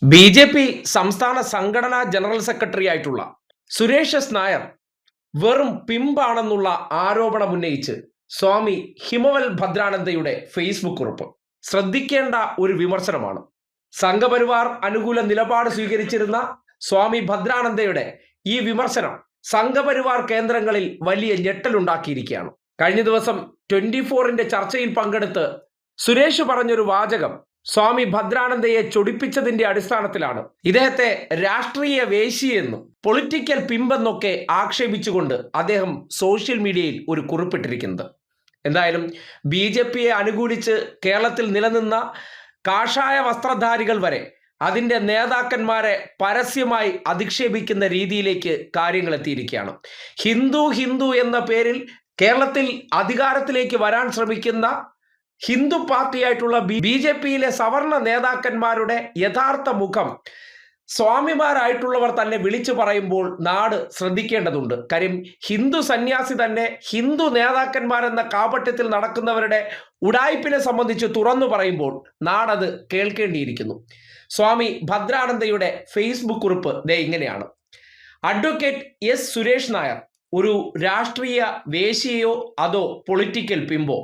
BJP. സംസ്ഥാന സംഘടനാ general secretary ആയിട്ടുള്ള സുരേഷ് എസ് നായർ വെറും പിമ്പാണെന്നുള്ള ആരോപണം ഉന്നയിച്ച് സ്വാമി ഹിമവൽ ഭദ്രാനന്ദയുടെ ഫേസ്ബുക്ക് കുറിപ്പ് ശ്രദ്ധിക്കേണ്ട ഒരു വിമർശനമാണ്. സംഘപരിവാർ അനുകൂല നിലപാട് സ്വീകരിച്ചിരുന്ന സ്വാമി ഭദ്രാനന്ദയുടെ ഈ വിമർശനം സംഘപരിവാർ കേന്ദ്രങ്ങളിൽ വലിയ ഞെട്ടലുണ്ടാക്കിയിരിക്കുകയാണ്. കഴിഞ്ഞ ദിവസം 24ന്റെ ചർച്ചയിൽ പങ്കെടുത്ത് സുരേഷ് പറഞ്ഞൊരു വാചകം സ്വാമി ഭദ്രാനന്ദയെ ചൊടിപ്പിച്ചതിന്റെ അടിസ്ഥാനത്തിലാണ് ഇദ്ദേഹത്തെ രാഷ്ട്രീയ വേശിയെന്നും പൊളിറ്റിക്കൽ പിമ്പെന്നൊക്കെ ആക്ഷേപിച്ചുകൊണ്ട് അദ്ദേഹം സോഷ്യൽ മീഡിയയിൽ ഒരു കുറിപ്പിട്ടിരിക്കുന്നത്. എന്തായാലും ബി.ജെ.പിയെ അനുകൂലിച്ച് കേരളത്തിൽ നിലനിന്ന കാഷായ വസ്ത്രധാരികൾ വരെ അതിൻ്റെ നേതാക്കന്മാരെ പരസ്യമായി അധിക്ഷേപിക്കുന്ന രീതിയിലേക്ക് കാര്യങ്ങൾ എത്തിയിരിക്കുകയാണ്. ഹിന്ദു എന്ന പേരിൽ കേരളത്തിൽ അധികാരത്തിലേക്ക് വരാൻ ശ്രമിക്കുന്ന ഹിന്ദു പാർട്ടിയായിട്ടുള്ള ബി.ജെ.പിയിലെ സവർണ നേതാക്കന്മാരുടെ യഥാർത്ഥ മുഖം സ്വാമിമാരായിട്ടുള്ളവർ തന്നെ വിളിച്ചു പറയുമ്പോൾ നാട് ശ്രദ്ധിക്കേണ്ടതുണ്ട്. കാര്യം ഹിന്ദു സന്യാസി തന്നെ ഹിന്ദു നേതാക്കന്മാരെന്ന കാപട്യത്തിൽ നടക്കുന്നവരുടെ ഉടായ്പിനെ സംബന്ധിച്ച് തുറന്നു പറയുമ്പോൾ നാടത് കേൾക്കേണ്ടിയിരിക്കുന്നു. സ്വാമി ഭദ്രാനന്ദയുടെ ഫേസ്ബുക്ക് കുറിപ്പ് ദേ ഇങ്ങനെയാണ്: അഡ്വക്കേറ്റ് എസ് സുരേഷ് നായർ ഒരു രാഷ്ട്രീയ വേശിയോ അതോ പൊളിറ്റിക്കൽ പിമ്പോ?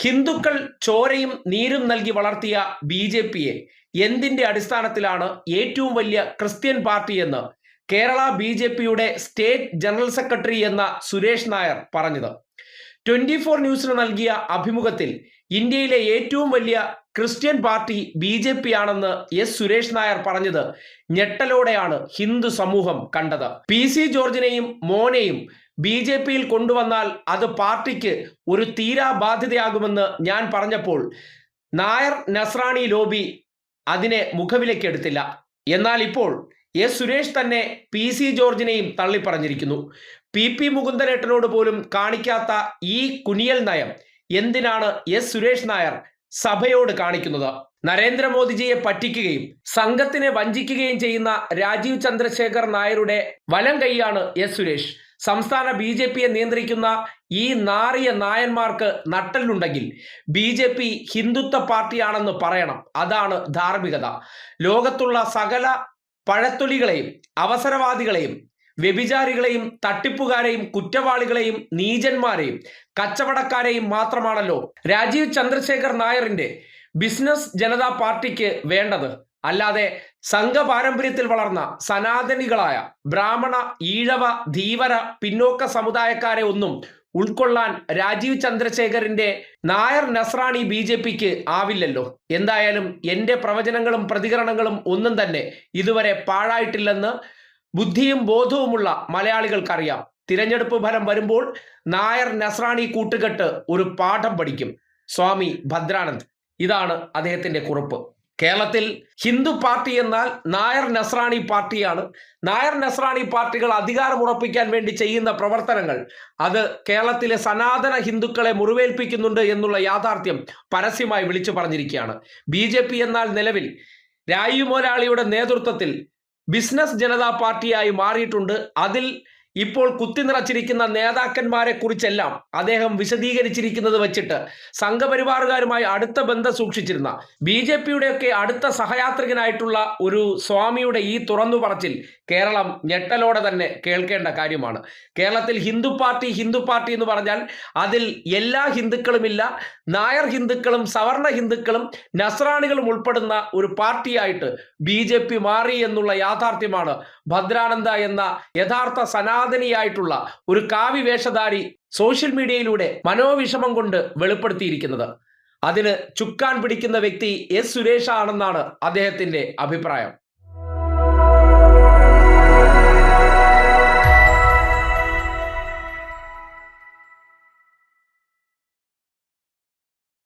ഹിന്ദുക്കൾ ചോരയും നീരും നൽകി വളർത്തിയ ബി.ജെ.പിയെ എന്തിന്റെ അടിസ്ഥാനത്തിലാണ് ഏറ്റവും വലിയ ക്രിസ്ത്യൻ പാർട്ടി എന്ന് കേരള ബി.ജെ.പിയുടെ സ്റ്റേറ്റ് ജനറൽ സെക്രട്ടറി എന്ന സുരേഷ് നായർ പറഞ്ഞത്? 24 ന്യൂസിന് നൽകിയ അഭിമുഖത്തിൽ ഇന്ത്യയിലെ ഏറ്റവും വലിയ ക്രിസ്ത്യൻ പാർട്ടി ബി.ജെ.പി ആണെന്ന് എസ് സുരേഷ് നായർ പറഞ്ഞത് ഞെട്ടലോടെയാണ് ഹിന്ദു സമൂഹം കണ്ടത്. പി.സി. ജോർജിനെയും മോനെയും ബി.ജെ.പിയിൽ കൊണ്ടുവന്നാൽ അത് പാർട്ടിക്ക് ഒരു തീരാ ബാധ്യതയാകുമെന്ന് ഞാൻ പറഞ്ഞപ്പോൾ നായർ നസ്രാണി ലോബി അതിനെ മുഖവിലക്കെടുത്തില്ല. എന്നാൽ ഇപ്പോൾ എസ് സുരേഷ് തന്നെ പി.സി. ജോർജിനെയും തള്ളിപ്പറഞ്ഞിരിക്കുന്നു. പി മുകുന്ദനേട്ടനോട് പോലും കാണിക്കാത്ത ഈ കുനിയൽ നയം എന്തിനാണ് എസ് സുരേഷ് നായർ സഭയോട് കാണിക്കുന്നത്? നരേന്ദ്രമോദിജിയെ പറ്റിക്കുകയും സംഘത്തിനെ വഞ്ചിക്കുകയും ചെയ്യുന്ന രാജീവ് ചന്ദ്രശേഖർ നായരുടെ വലം കൈയാണ് എസ് സുരേഷ്. സംസ്ഥാന ബി.ജെ.പിയെ നിയന്ത്രിക്കുന്ന ഈ നാറിയ നായന്മാർക്ക് നട്ടലുണ്ടെങ്കിൽ ബി.ജെ.പി ഹിന്ദുത്വ പാർട്ടിയാണെന്ന് പറയണം. അതാണ് ധാർമ്മികത. ലോകത്തുള്ള സകല പഴത്തൊലികളെയും അവസരവാദികളെയും വ്യഭിചാരികളെയും തട്ടിപ്പുകാരെയും കുറ്റവാളികളെയും നീചന്മാരെയും കച്ചവടക്കാരെയും മാത്രമാണല്ലോ രാജീവ് ചന്ദ്രശേഖർ നായരിന്റെ ബിസിനസ് ജനതാ പാർട്ടിക്ക് വേണ്ടത്. അല്ലാതെ സംഘ പാരമ്പര്യത്തിൽ വളർന്ന സനാതനികളായ ബ്രാഹ്മണ, ഈഴവ, ധീവര, പിന്നോക്ക സമുദായക്കാരെ ഒന്നും ഉൾക്കൊള്ളാൻ രാജീവ് ചന്ദ്രശേഖറിന്റെ നായർ നസ്രാണി ബി.ജെ.പിക്ക് ആവില്ലല്ലോ. എന്തായാലും എൻ്റെ പ്രവചനങ്ങളും പ്രതികരണങ്ങളും ഒന്നും തന്നെ ഇതുവരെ പാഴായിട്ടില്ലെന്ന് ബുദ്ധിയും ബോധവുമുള്ള മലയാളികൾക്കറിയാം. തിരഞ്ഞെടുപ്പ് ഫലം വരുമ്പോൾ നായർ നസ്രാണി കൂട്ടുകെട്ട് ഒരു പാഠം പഠിക്കും. സ്വാമി ഭദ്രാനന്ദ്, ഇതാണ് അദ്ദേഹത്തിന്റെ കുറിപ്പ്. കേരളത്തിൽ ഹിന്ദു പാർട്ടി എന്നാൽ നായർ നസ്രാണി പാർട്ടിയാണ്. നായർ നസ്രാണി പാർട്ടികൾ അധികാരം ഉറപ്പിക്കാൻ വേണ്ടി ചെയ്യുന്ന പ്രവർത്തനങ്ങൾ അത് കേരളത്തിലെ സനാതന ഹിന്ദുക്കളെ മുറിവേൽപ്പിക്കുന്നുണ്ട് എന്നുള്ള യാഥാർത്ഥ്യം പരസ്യമായി വിളിച്ചു പറഞ്ഞിരിക്കുകയാണ്. ബി.ജെ.പി എന്നാൽ നിലവിൽ രായു മൊലാളിയുടെ നേതൃത്വത്തിൽ ബിസിനസ് ജനതാ പാർട്ടിയായി മാറിയിട്ടുണ്ട്. അതിൽ ഇപ്പോൾ കുത്തിനിറച്ചിരിക്കുന്ന നേതാക്കന്മാരെ കുറിച്ചെല്ലാം അദ്ദേഹം വിശദീകരിച്ചിരിക്കുന്നത് വെച്ചിട്ട് സംഘപരിവാറുകാരുമായി അടുത്ത ബന്ധം സൂക്ഷിച്ചിരുന്ന ബി.ജെ.പിയുടെയൊക്കെ അടുത്ത സഹയാത്രികനായിട്ടുള്ള ഒരു സ്വാമിയുടെ ഈ തുറന്നു പറച്ചിൽ കേരളം ഞെട്ടലോടെ തന്നെ കേൾക്കേണ്ട കാര്യമാണ്. കേരളത്തിൽ ഹിന്ദു പാർട്ടി എന്ന് പറഞ്ഞാൽ അതിൽ എല്ലാ ഹിന്ദുക്കളുമില്ല. നായർ ഹിന്ദുക്കളും സവർണ ഹിന്ദുക്കളും നസ്രാണികളും ഉൾപ്പെടുന്ന ഒരു പാർട്ടിയായിട്ട് ബി.ജെ.പി മാറി എന്നുള്ള യാഥാർത്ഥ്യമാണ് ഭദ്രാനന്ദ എന്ന യഥാർത്ഥ സനാതനിയായിട്ടുള്ള ഒരു കാവ്യവേഷധാരി സോഷ്യൽ മീഡിയയിലൂടെ മനോവിഷമം കൊണ്ട് വെളിപ്പെടുത്തിയിരിക്കുന്നത്. അതിന് ചുക്കാൻ പിടിക്കുന്ന വ്യക്തി എസ് സുരേഷ് ആണെന്നാണ് അദ്ദേഹത്തിന്റെ അഭിപ്രായം.